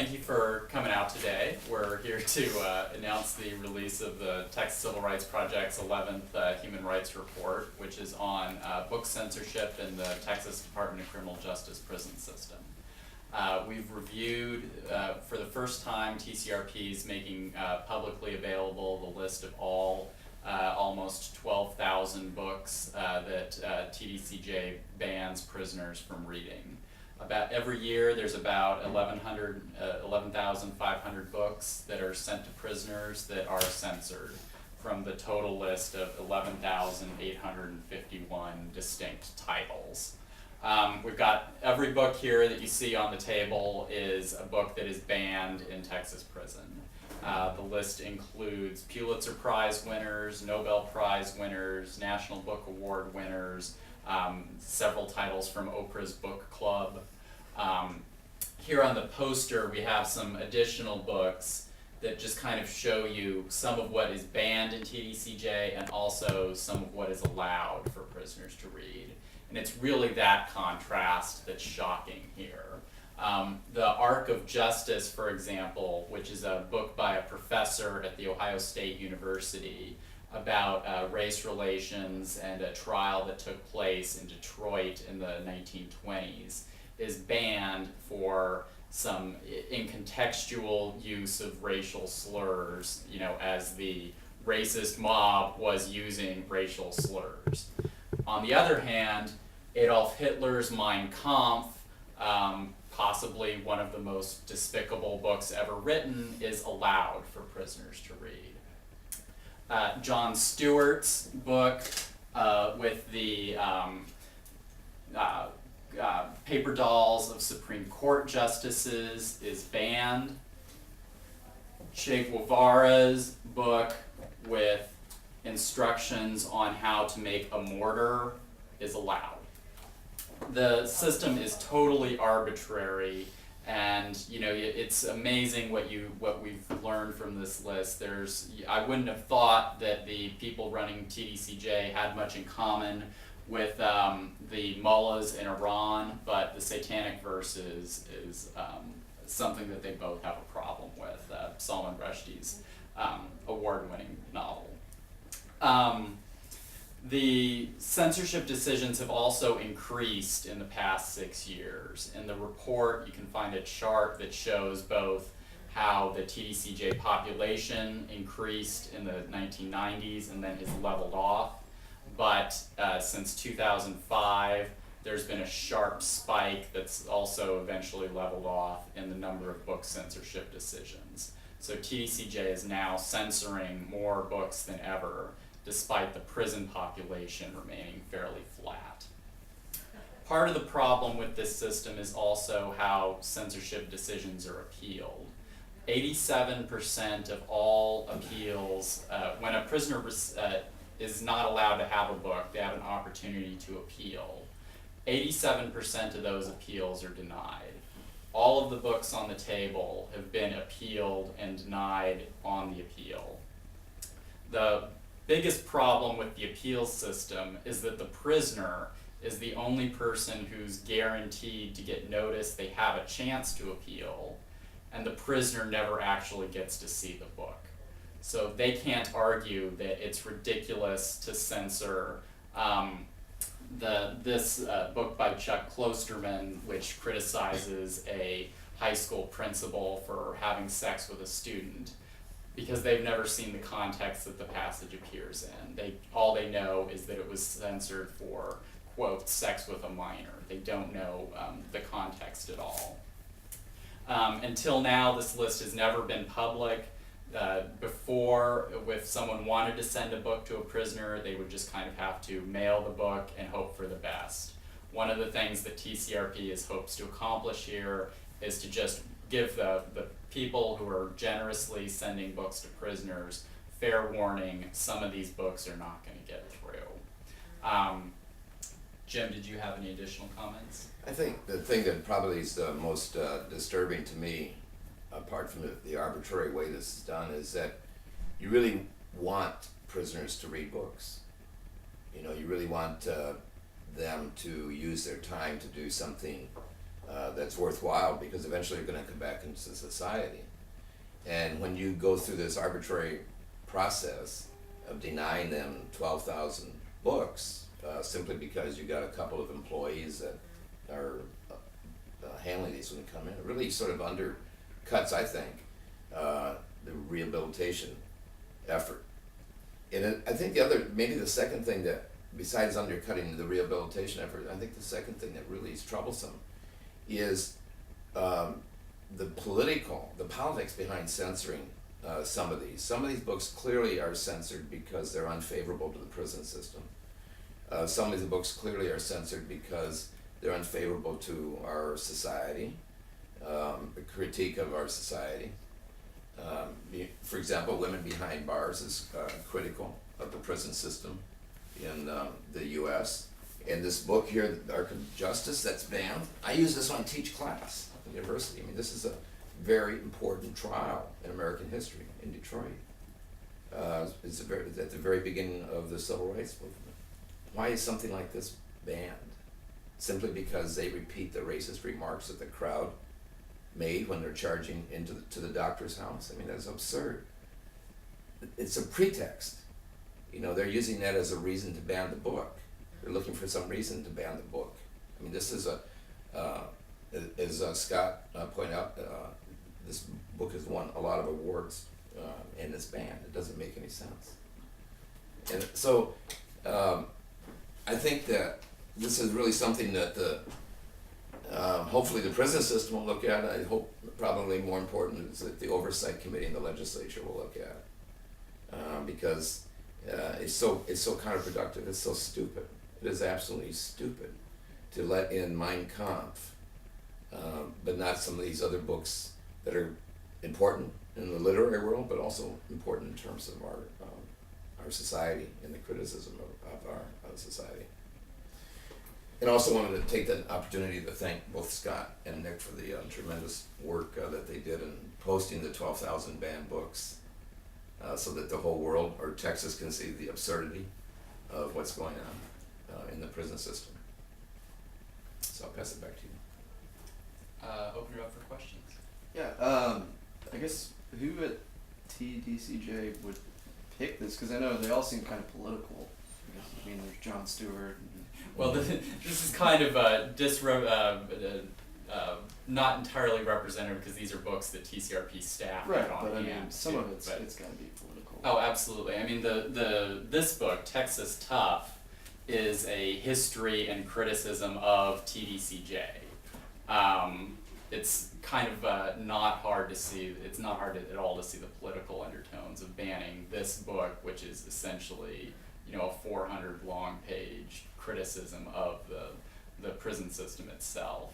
thank you for coming out today. We're here to announce the release of the Texas Civil Rights Project's 11th Human Rights Report, which is on book censorship in the Texas Department of Criminal Justice prison system. We've reviewed, for the first time, TCRP's making publicly available the list of all almost 12,000 books that TDCJ bans prisoners from reading. About every year, there's about 11,500 books that are sent to prisoners that are censored from the total list of 11,851 distinct titles. We've got every book here that you see on the table is a book that is banned in Texas prison. The list includes Pulitzer Prize winners, Nobel Prize winners, National Book Award winners, several titles from Oprah's Book Club. Here on the poster we have some additional books that just kind of show you some of what is banned in TDCJ and also some of what is allowed for prisoners to read. And it's really that contrast that's shocking here. The Arc of Justice, for example, which is a book by a professor at The Ohio State University about race relations and a trial that took place in Detroit in the 1920s, is banned for some incontextual use of racial slurs, you know, as the racist mob was using racial slurs. On the other hand, Adolf Hitler's Mein Kampf, possibly one of the most despicable books ever written, is allowed for prisoners to read. Jon Stewart's book with the paper dolls of Supreme Court justices is banned. Che Guevara's book with instructions on how to make a mortar is allowed. The system is totally arbitrary, and you know, it's amazing what we've learned from this list. I wouldn't have thought that the people running TDCJ had much in common with the mullahs in Iran, but the Satanic Verses is something that they both have a problem with, Salman Rushdie's award-winning novel. The censorship decisions have also increased in the past 6 years. In the report, you can find a chart that shows both how the TDCJ population increased in the 1990s and then has leveled off. But since 2005, there's been a sharp spike that's also eventually leveled off in the number of book censorship decisions. So TDCJ is now censoring more books than ever, despite the prison population remaining fairly flat. Part of the problem with this system is also how censorship decisions are appealed. 87% of all appeals, when a prisoner is not allowed to have a book, they have an opportunity to appeal. 87% of those appeals are denied. All of the books on the table have been appealed and denied on the appeal. The biggest problem with the appeal system is that the prisoner is the only person who's guaranteed to get notice they have a chance to appeal, and the prisoner never actually gets to see the book. So they can't argue that it's ridiculous to censor this book by Chuck Klosterman, which criticizes a high school principal for having sex with a student, because they've never seen the context that the passage appears in. All they know is that it was censored for, quote, sex with a minor. They don't know the context at all. Until now, this list has never been public. Before, if someone wanted to send a book to a prisoner, they would just kind of have to mail the book and hope for the best. One of the things that TCRP hopes to accomplish here is to just give the people who are generously sending books to prisoners fair warning: some of these books are not going to get through. Jim, did you have any additional comments? I think the thing that probably is the most disturbing to me, apart from the arbitrary way this is done, is that you really want prisoners to read books. You know, you really want them to use their time to do something that's worthwhile, because eventually you're going to come back into society. And when you go through this arbitrary process of denying them 12,000 books simply because you got a couple of employees that are handling these when they come in, it really sort of undercuts, I think, the rehabilitation effort. And I think maybe the second thing that, besides undercutting the rehabilitation effort, I think the second thing that really is troublesome is the politics behind censoring some of these. Some of these books clearly are censored because they're unfavorable to the prison system. Some of the books clearly are censored because they're unfavorable to our society, a critique of our society. For example, Women Behind Bars is critical of the prison system in the U.S. And this book here, The Arc of Justice, that's banned. I use this when I teach class at the university. I mean, this is a very important trial in American history in Detroit. It's at the very beginning of the civil rights movement. Why is something like this banned? Simply because they repeat the racist remarks that the crowd made when they're charging to the doctor's house? I mean, that's absurd. It's a pretext. You know, they're using that as a reason to ban the book. They're looking for some reason to ban the book. I mean, this is as Scott pointed out, this book has won a lot of awards and it's banned. It doesn't make any sense. And so I think that this is really something that hopefully the prison system will look at. I hope probably more important is that the oversight committee and the legislature will look at, because it's so counterproductive. It's so stupid. It is absolutely stupid to let in Mein Kampf, but not some of these other books that are important in the literary world, but also important in terms of our society and the criticism of our society. And also wanted to take the opportunity to thank both Scott and Nick for the tremendous work that they did in posting the 12,000 banned books, so that the whole world, or Texas, can see the absurdity of what's going on in the prison system. So I'll pass it back to you. Open it up for questions. Yeah, I guess who at TDCJ would pick this? Because I know they all seem kind of political. I mean, there's Jon Stewart. Well, this is kind of not entirely representative, because these are books that TCRP staff Right, had on but I hand mean, some too, of it's but- got to be political. Oh, absolutely. I mean, this book, Texas Tough, is a history and criticism of TDCJ. It's kind of not hard to see. It's not hard at all to see the political undertones of banning this book, which is essentially, a 400 long page criticism of the prison system itself.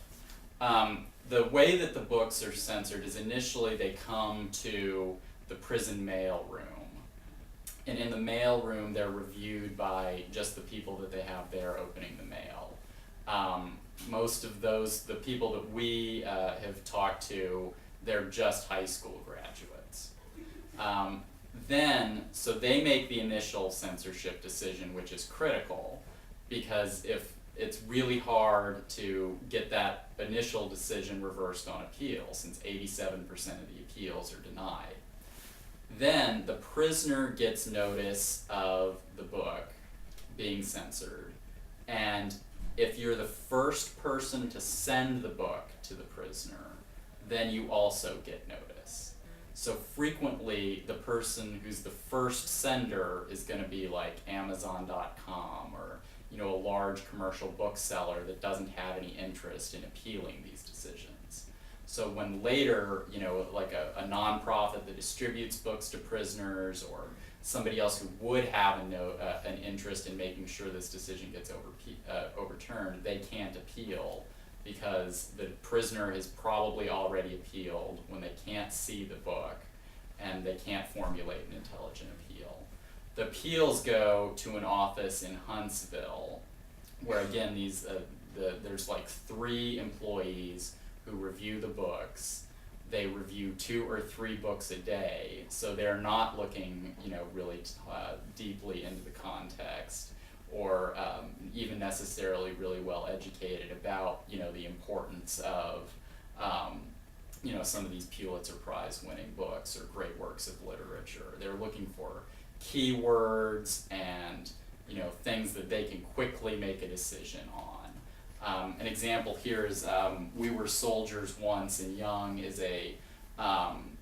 The way that the books are censored is initially they come to the prison mail room. And in the mail room, they're reviewed by just the people that they have there opening the mail. Most of the people that we have talked to, they're just high school graduates. So they make the initial censorship decision, which is critical, because if it's really hard to get that initial decision reversed on appeal, since 87% of the appeals are denied. Then the prisoner gets notice of the book being censored, and if you're the first person to send the book to the prisoner, then you also get notice. So frequently, the person who's the first sender is going to be like Amazon.com or a large commercial bookseller that doesn't have any interest in appealing these decisions. So when later, like a nonprofit that distributes books to prisoners, or somebody else who would have an interest in making sure this decision gets overturned, they can't appeal, because the prisoner has probably already appealed when they can't see the book and they can't formulate an intelligent appeal. The appeals go to an office in Huntsville, where again there's like 3 employees who review the books. They review 2 or 3 books a day, so they're not looking, really deeply into the context, or even necessarily really well educated about, you know, the importance of, you know, some of these Pulitzer Prize winning books or great works of literature. They're looking for keywords and, you know, things that they can quickly make a decision on. An example here is We Were Soldiers Once and Young is a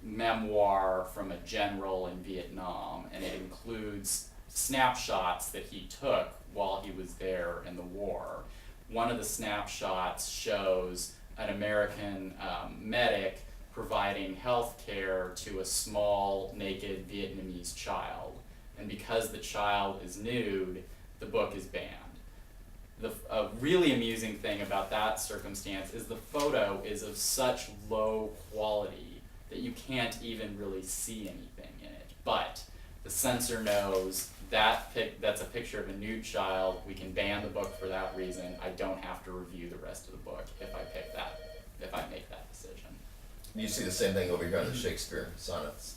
memoir from a general in Vietnam, and it includes snapshots that he took while he was there in the war. One of the snapshots shows an American medic providing health care to a small naked Vietnamese child, and because the child is nude, the book is banned. A really amusing thing about that circumstance is the photo is of such low quality that you can't even really see anything in it. But the censor knows that's a picture of a nude child. We can ban the book for that reason. I don't have to review the rest of the book if I make that decision. You see the same thing over here on the Shakespeare sonnets.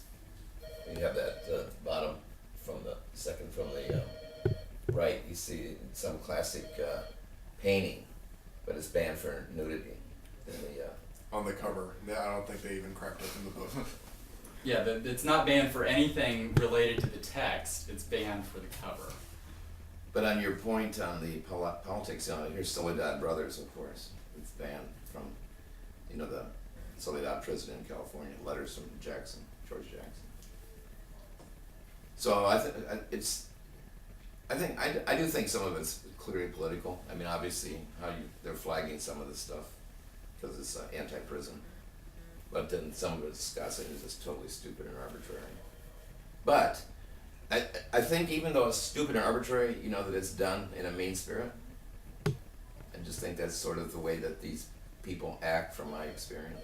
You have that bottom from the second from the right. You see some classic painting, but it's banned for nudity. In the, On the cover. I don't think they even cracked open the book. Yeah, it's not banned for anything related to the text. It's banned for the cover. But on your point on the politics on it, here's Soledad Brothers, of course. It's banned from, you know, the Soledad prison in California, letters from Jackson, George Jackson. So I do think some of it's clearly political. I mean, obviously, they're flagging some of this stuff because it's anti-prison. But then some of it's Scott saying is just totally stupid and arbitrary. But I think even though it's stupid and arbitrary, you know, that it's done in a mean spirit. I just think that's sort of the way that these people act from my experience.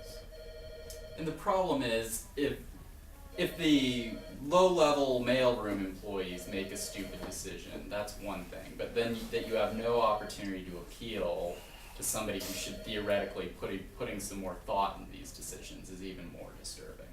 And the problem is, if the low-level mailroom employees make a stupid decision, that's one thing. But then that you have no opportunity to appeal to somebody who should theoretically putting some more thought into these decisions is even more disturbing.